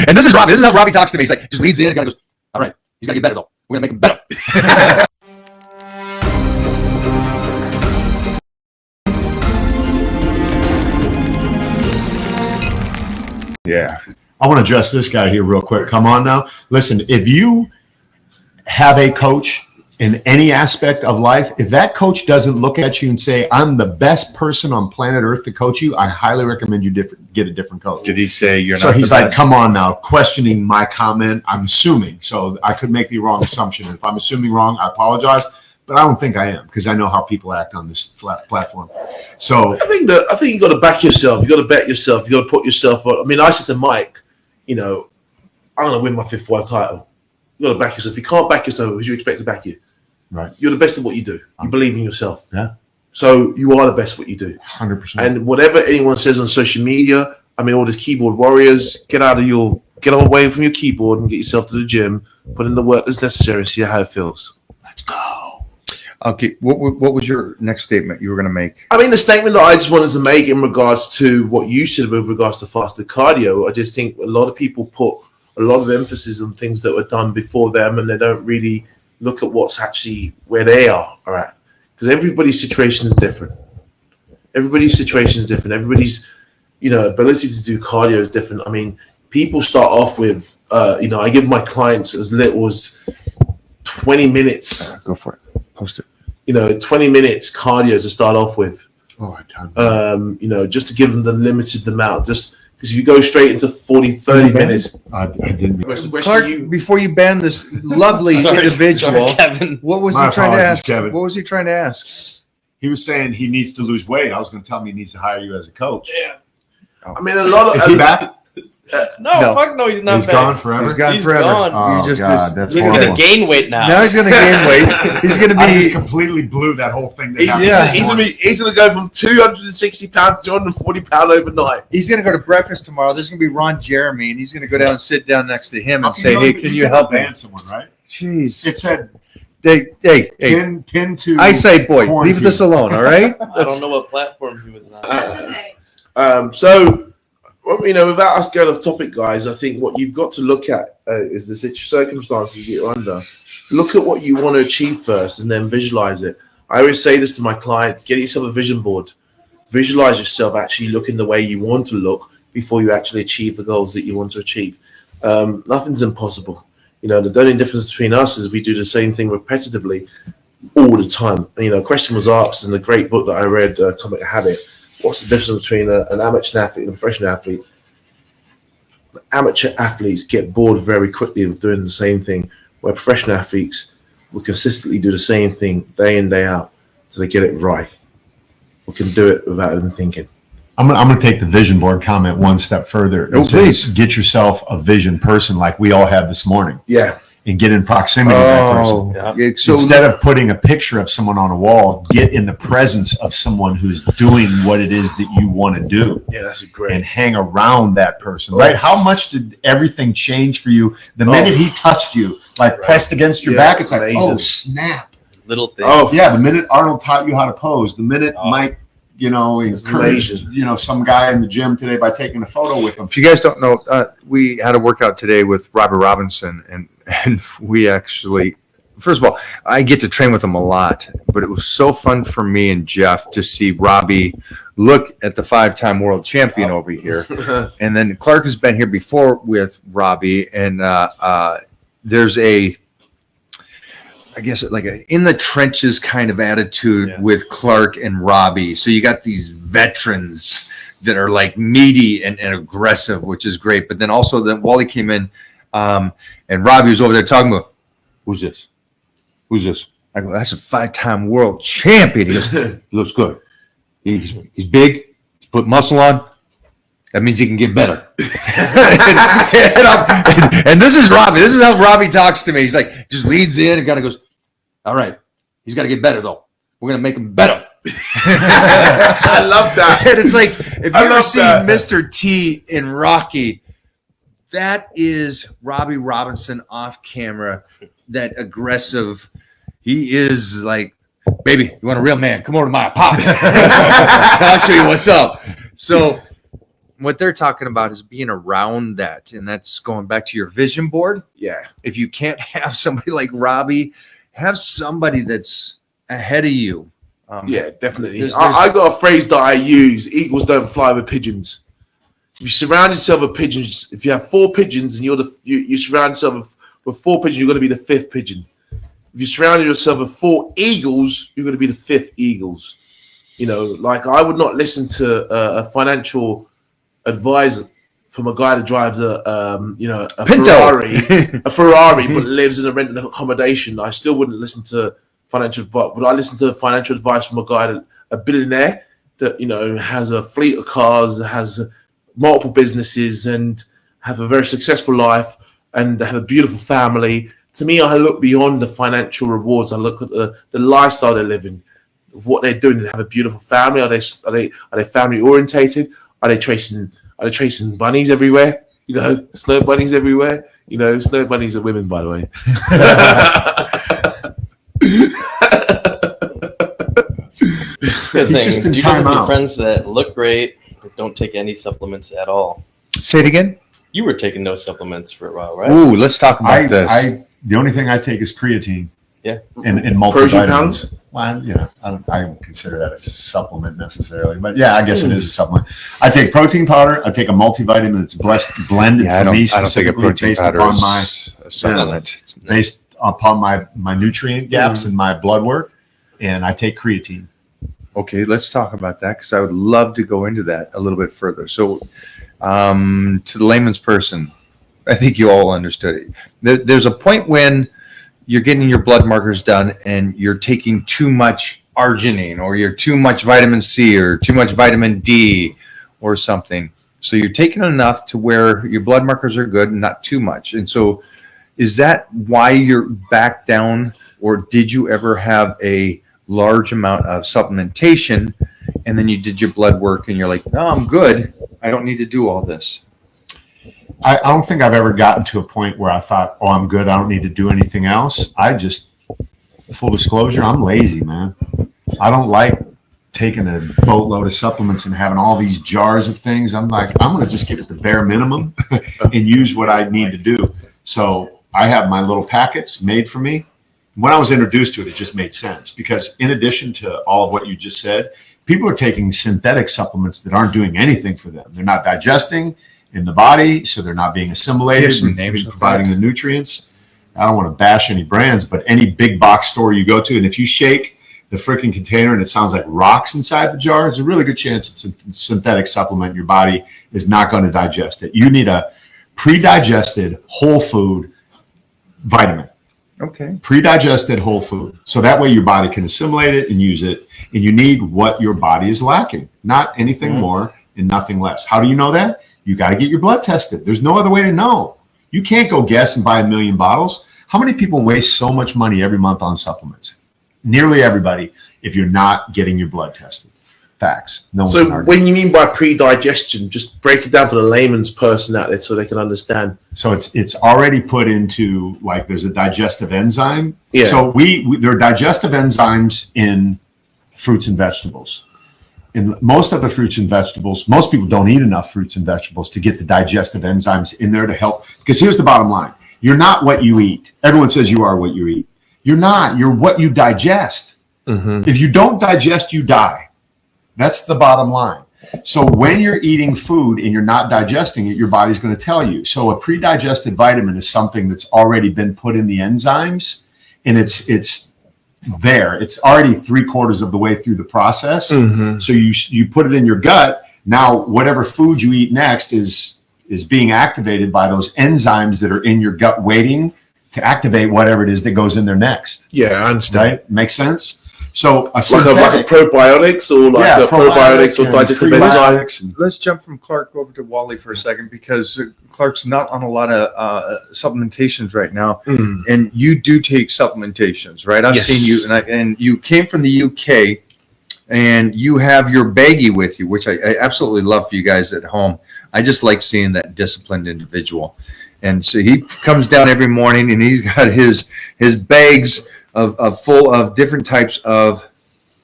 And this is Robbie. This is how Robbie talks to me. He's like, just leads in and kind of goes, all right, he's got to get better, though. We're going to make him better. Yeah. I want to address this guy here real quick. Come on now. Listen, if you have a coach in any aspect of life, if that coach doesn't look at you and say, I'm the best person on planet Earth to coach you, I highly recommend you get a different coach. Did he say you're not? So he's like, come on now, questioning my comment. I'm assuming. So I could make the wrong assumption. If I'm assuming wrong, I apologize. But I don't think I am, because I know how people act on this platform. So I think you got to back yourself. You got to bet yourself. You got to put yourself on. I mean, I said to Mike, I'm going to win my 5th world title. You got to back yourself. If you can't back yourself, who do you expect to back you? Right. You're the best at what you do. You believe in yourself. Yeah. So you are the best at what you do. 100%. And whatever anyone says on social media, I mean, all the keyboard warriors, get away from your keyboard and get yourself to the gym, put in the work that's necessary, and see how it feels. Let's go. Okay, what was your next statement you were going to make? I mean, the statement that I just wanted to make in regards to what you said with regards to fasted cardio, I just think a lot of people put a lot of emphasis on things that were done before them, and they don't really look at what's actually where they are at. Because everybody's situation is different. Everybody's ability to do cardio is different. I mean, people start off with, I give my clients as little as 20 minutes. Go for it. Post it. 20 minutes cardio to start off with. Oh, I can't. Just to give them the limited amount. Just because if you go straight into 40, 30 minutes. I didn't. Clark, before you ban this lovely individual, sorry, Kevin. What was My he trying to apologies, ask? Kevin. What was he trying to ask? He was saying he needs to lose weight. I was going to tell him he needs to hire you as a coach. Yeah. I mean, a lot of. Is he back? No, fuck no, he's not He's back. gone forever. He's gone He's forever. gone. Oh, You just God, that's He's horrible. gonna gain weight now. Now he's going to gain weight. He's going to I just be. completely blew that whole thing. That He's happened this he's morning. gonna go from 260 pounds to 240 pounds overnight. He's going to go to breakfast tomorrow. There's going to be Ron Jeremy, and he's going to go down and sit down next to him and say, "Hey, can you help me?" ban someone, right? Jeez. It said Hey. pin to. I say, boy, quarantine. leave this alone. All right. I don't know what platform he was on. Without us going off topic, guys, I think what you've got to look at is the circumstances you're under. Look at what you want to achieve first and then visualize it. I always say this to my clients, get yourself a vision board. Visualize yourself actually looking the way you want to look before you actually achieve the goals that you want to achieve. Nothing's impossible. The only difference between us is we do the same thing repetitively all the time. A question was asked in the great book that I read, Atomic Habit. What's the difference between an amateur athlete and a professional athlete? Amateur athletes get bored very quickly of doing the same thing, where professional athletes will consistently do the same thing day in, day out until they get it right. We can do it without even thinking. I'm gonna take the vision board comment one step further. Oh, please. Get yourself a vision person like we all have this morning. Yeah. And get in proximity to that person. Yeah. So Instead of putting a picture of someone on a wall, get in the presence of someone who's doing what it is that you want to do. Yeah, that's a great. And hang around that person, right? How much did everything change for you the minute he touched you, like pressed against your back? It's like, amazing. oh, snap. Little things. Oh, Yeah, the minute Arnold taught you how to pose, the minute Mike, encouraged, some guy in the gym today by taking a photo with him. if you guys don't know, we had a workout today with Robert Robinson, and we actually, first of all, I get to train with him a lot, but it was so fun for me and Jeff to see Robbie look at the 5-time world champion over here. And then Clark has been here before with Robbie, and there's I guess like a in the trenches kind of attitude with Clark and Robbie. So you got these veterans that are like meaty and aggressive, which is great. But then also then Wally came in, and Robbie was over there talking about, who's this? Who's this? I go, that's a 5-time world champion. He goes, he looks good. He's big. He's put muscle on. That means he can get better. and this is Robbie. This is how Robbie talks to me. He's like, just leads in and kind of goes, all right, he's got to get better, though. We're going to make him better. I love that. And it's like, if you ever see Mr. T in Rocky, that is Robbie Robinson off camera, that aggressive. He is like, baby, you want a real man? Come over to my apartment. I'll show you what's up. So what they're talking about is being around that, and that's going back to your vision board. Yeah. If you can't have somebody like Robbie, have somebody that's ahead of you. Yeah, definitely. I got a phrase that I use: eagles don't fly with pigeons. If you surround yourself with pigeons, if you have 4 pigeons and you surround yourself with 4 pigeons, you're going to be the 5th pigeon. If you surround yourself with 4 eagles, you're going to be the 5th eagles. You know, like I would not listen to a financial advisor from a guy that drives a Ferrari, but lives in a rented accommodation. I still wouldn't listen to financial advice. Would I listen to financial advice from a guy, a billionaire that, you know, has a fleet of cars, has multiple businesses, and have a very successful life, and have a beautiful family? To me, I look beyond the financial rewards. I look at the lifestyle they're living, what they're doing. They have a beautiful family. Are they family orientated? Are they chasing bunnies everywhere? You know, snow bunnies everywhere. You know, snow bunnies are women, by the way. Good thing. just in Do you time have any out. friends that look great but don't take any supplements at all? Say it again. You were taking no supplements for a while, right? Ooh, let's talk about this. The only thing I take is creatine. Yeah. And multivitamins. Well, you know, I don't consider that a supplement necessarily, but yeah, I guess it is a supplement. I take protein powder. I take a multivitamin that's blended Yeah, for me I don't think a specifically protein based powder upon is my a supplement. based upon my nutrient gaps and my blood work, and I take creatine. Okay, let's talk about that, because I would love to go into that a little bit further. So, to the layman's person, I think you all understood it. There's a point when you're getting your blood markers done and you're taking too much arginine, or you're too much vitamin C, or too much vitamin D, or something. So you're taking enough to where your blood markers are good and not too much. And so is that why you're back down, or did you ever have a large amount of supplementation and then you did your blood work and you're like, no, I'm good, I don't need to do all this? I don't think I've ever gotten to a point where I thought, oh, I'm good, I don't need to do anything else. I just, full disclosure, I'm lazy, man. I don't like taking a boatload of supplements and having all these jars of things. I'm like, I'm going to just get it the bare minimum and use what I need to do. So I have my little packets made for me. When I was introduced to it, it just made sense, because in addition to all of what you just said, people are taking synthetic supplements that aren't doing anything for them. They're not digesting in the body, so they're not being assimilated and providing the nutrients. I don't want to bash any brands, but any big box store you go to, and if you shake the freaking container and it sounds like rocks inside the jar, there's a really good chance it's a synthetic supplement. Your body is not going to digest it. You need a pre-digested whole food vitamin. Okay. Pre-digested whole food. So that way your body can assimilate it and use it. And you need what your body is lacking, not anything more and nothing less. How do you know that? You got to get your blood tested. There's no other way to know. You can't go guess and buy 1 million bottles. How many people waste so much money every month on supplements? Nearly everybody, if you're not getting your blood tested. Facts. No one can So argue. when you mean by pre-digestion, just break it down for the layman's person out there so they can understand. So it's already put into, like, there's a digestive enzyme. Yeah. So there are digestive enzymes in fruits and vegetables. In most of the fruits and vegetables, most people don't eat enough fruits and vegetables to get the digestive enzymes in there to help. Because here's the bottom line. You're not what you eat. Everyone says you are what you eat. You're not. You're what you digest. If you don't digest, you die. That's the bottom line. So when you're eating food and you're not digesting it, your body's going to tell you. So a pre-digested vitamin is something that's already been put in the enzymes, and it's there. It's already 3/4 of the way through the process. So you put it in your gut. Now, whatever food you eat next is being activated by those enzymes that are in your gut, waiting to activate whatever it is that goes in there next. Yeah, I understand. Right? Makes sense? So Like a probiotics or like a probiotics or digestive enzymes. Let's jump from Clark over to Wally for a second, because Clark's not on a lot of supplementations right now, and you do take supplementations, right? I've seen you, and you came from the UK, and you have your baggie with you, which I absolutely love for you guys at home. I just like seeing that disciplined individual, and so he comes down every morning, and he's got his bags of full of different types of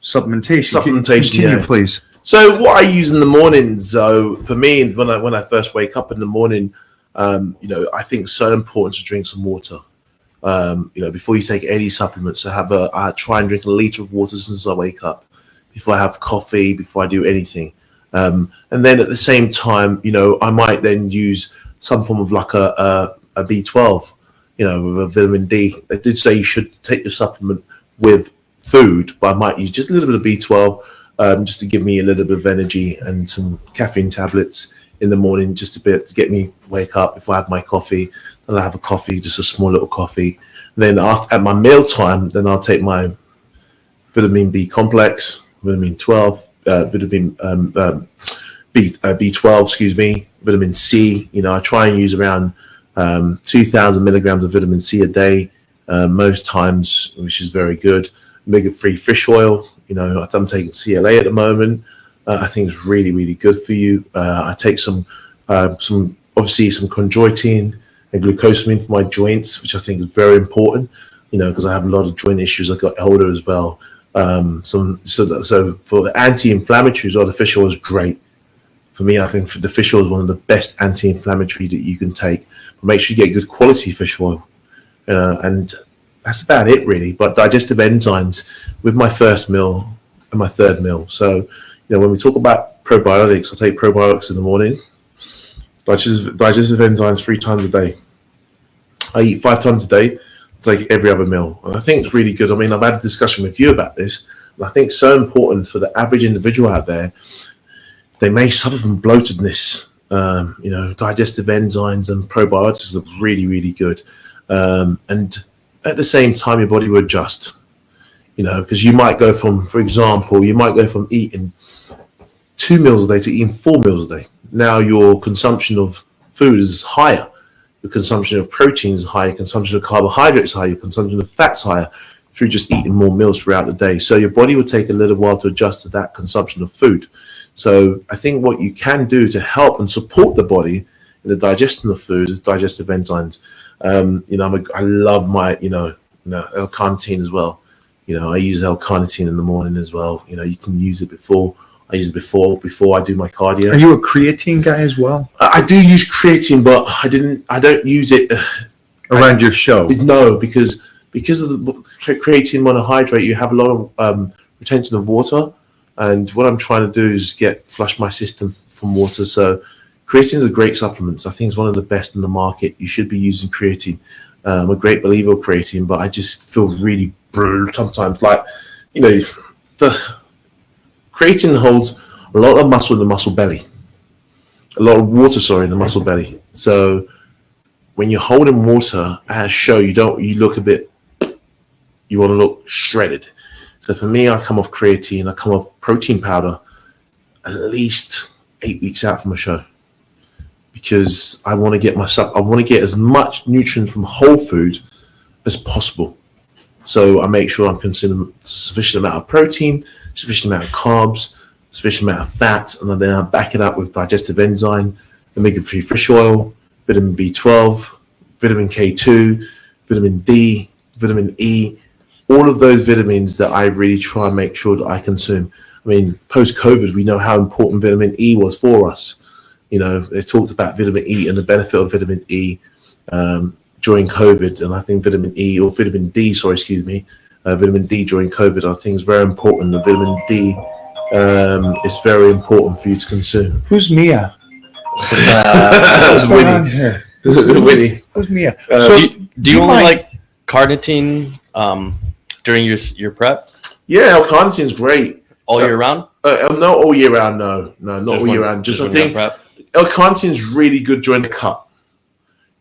supplementation. Supplementation, Continue, yeah. please. So what I use in the mornings, though, for me, when I first wake up in the morning, I think it's so important to drink some water. Before you take any supplements, I try and drink a liter of water since I wake up, before I have coffee, before I do anything. And then at the same time, I might then use some form of like a B12, with a vitamin D. They did say you should take your supplement with food, but I might use just a little bit of B12, just to give me a little bit of energy, and some caffeine tablets in the morning, just to get me wake up. If I have my coffee, then I have a coffee, just a small little coffee. Then at my meal time, then I'll take my vitamin B complex, vitamin 12, vitamin B12, excuse me, vitamin C. I try and use around 2,000 milligrams of vitamin C a day, most times, which is very good. Omega-3 fish oil. I'm taking CLA at the moment. I think it's really, really good for you. I take some chondroitin and glucosamine for my joints, which I think is very important. Because I have a lot of joint issues. I got older as well. So for the anti-inflammatories, the fish oil is great. For me, I think the fish oil is one of the best anti-inflammatory that you can take. But make sure you get good quality fish oil, and that's about it really. But digestive enzymes with my first meal and my third meal. So, when we talk about probiotics, I take probiotics in the morning. Digestive enzymes 3 times a day. I eat 5 times a day. I take every other meal, and I think it's really good. I mean, I've had a discussion with you about this, and I think it's so important for the average individual out there. They may suffer from bloatedness. Digestive enzymes and probiotics are really, really good. And at the same time, your body will adjust. Because you might go from, for example, eating 2 meals a day to eating 4 meals a day. Now your consumption of food is higher. Your consumption of protein is higher. Your consumption of carbohydrates is higher. Your consumption of fats is higher through just eating more meals throughout the day. So your body will take a little while to adjust to that consumption of food. So I think what you can do to help and support the body in the digestion of food is digestive enzymes. I love my, L-carnitine as well. I use L-carnitine in the morning as well. You can use it before. I use it before I do my cardio. Are you a creatine guy as well? I do use creatine, but I don't use it around your show. No, because of the creatine monohydrate, you have a lot of retention of water. And what I'm trying to do is flush my system from water. So creatine is a great supplement. I think it's one of the best in the market. You should be using creatine. I'm a great believer of creatine, but I just feel really brutal sometimes. The creatine holds a lot of muscle in the muscle belly, a lot of water, in the muscle belly. So when you're holding water as show, you look you want to look shredded. So for me, I come off creatine, I come off protein powder at least 8 weeks out from a show, because I want to get as much nutrient from whole food as possible. So I make sure I'm consuming sufficient amount of protein, sufficient amount of carbs, sufficient amount of fat, and then I back it up with digestive enzyme, omega-3 fish oil, vitamin B12, vitamin K2, vitamin D, vitamin E, all of those vitamins that I really try and make sure that I consume. I mean, post-COVID, we know how important vitamin E was for us. They talked about vitamin E and the benefit of vitamin E during COVID, and I think vitamin D during COVID, I think is very important. The vitamin D is very important for you to consume. Who's Mia? That was Winnie. Winnie. Who's Mia? Do you only like carnitine during your prep? Yeah, L-carnitine is great. All year round? Not all year round, no, not all year round. Just I think L-carnitine is really good during the cut.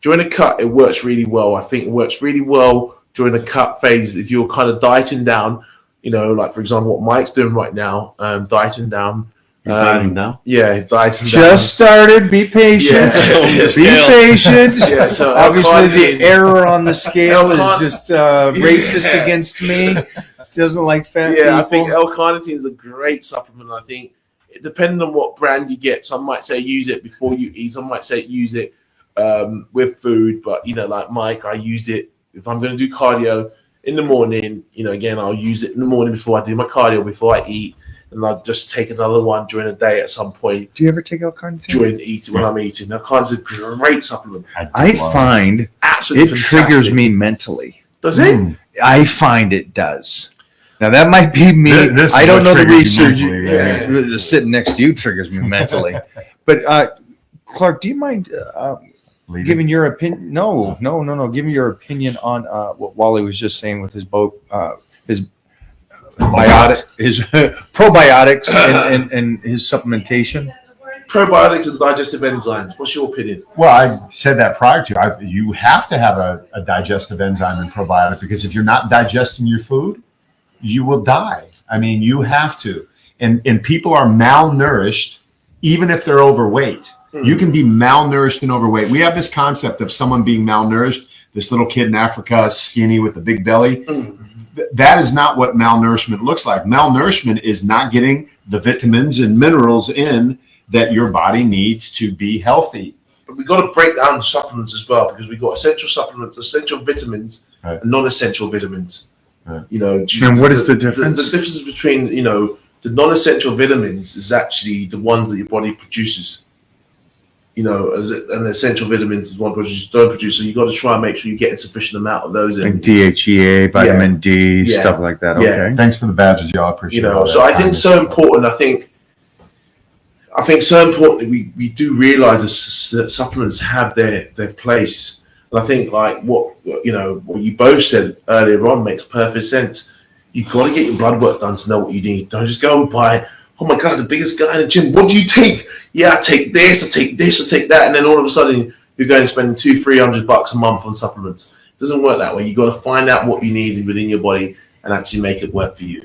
During the cut, it works really well. I think it works really well during the cut phase. If you're kind of dieting down, like for example, what Mike's doing right now, dieting down. He's dieting now? Yeah, dieting down. Just started. Be patient. Yeah. Be patient. Yeah, so obviously the error on the scale is just racist against me. Doesn't like fat people. I think L-carnitine is a great supplement. I think it depends on what brand you get. Some might say use it before you eat. Some might say use it with food. But like Mike, I use it if I'm going to do cardio in the morning. Again, I'll use it in the morning before I do my cardio, before I eat. and I'll just take another one during the day at some point. Do you ever take L-carnitine? During eating, when I'm eating, L-carnitine is a great supplement. I find Absolutely it fantastic. triggers me mentally. Does it? I find it does. Now that might be me. This is I don't what know the triggers you research. mentally, Sitting next to you triggers me mentally. But Clark, do you mind giving your opinion? No. Give me your opinion on what Wally was just saying with his his probiotics and his supplementation. Probiotics and digestive enzymes. What's your opinion? Well, I said that prior to. You have to have a digestive enzyme and probiotic, because if you're not digesting your food, you will die. I mean, you have to. And people are malnourished, even if they're overweight. You can be malnourished and overweight. We have this concept of someone being malnourished. This little kid in Africa, skinny with a big belly. That is not what malnourishment looks like. Malnourishment is not getting the vitamins and minerals in that your body needs to be healthy. But we've got to break down the supplements as well, because we've got essential supplements, essential vitamins, right, and non-essential vitamins. Right. You know, And what is the difference? The difference between, you know, the non-essential vitamins is actually the ones that your body produces. You know, and the essential vitamins is one which don't produce. So you got to try and make sure you get a sufficient amount of those in. Like DHEA, vitamin D, Yeah. stuff like that. Yeah. Okay. Thanks for the badges, y'all. I appreciate You know, all so that I think kindness. it's so important. I think so important that we do realize that supplements have their place. And I think like what you both said earlier on makes perfect sense. You've got to get your blood work done to know what you need. Don't just go and buy, oh my God, the biggest guy in the gym. What do you take? Yeah, I take this, I take this, I take that. And then all of a sudden you're going to spend $200-300 a month on supplements. It doesn't work that way. You've got to find out what you need within your body and actually make it work for you.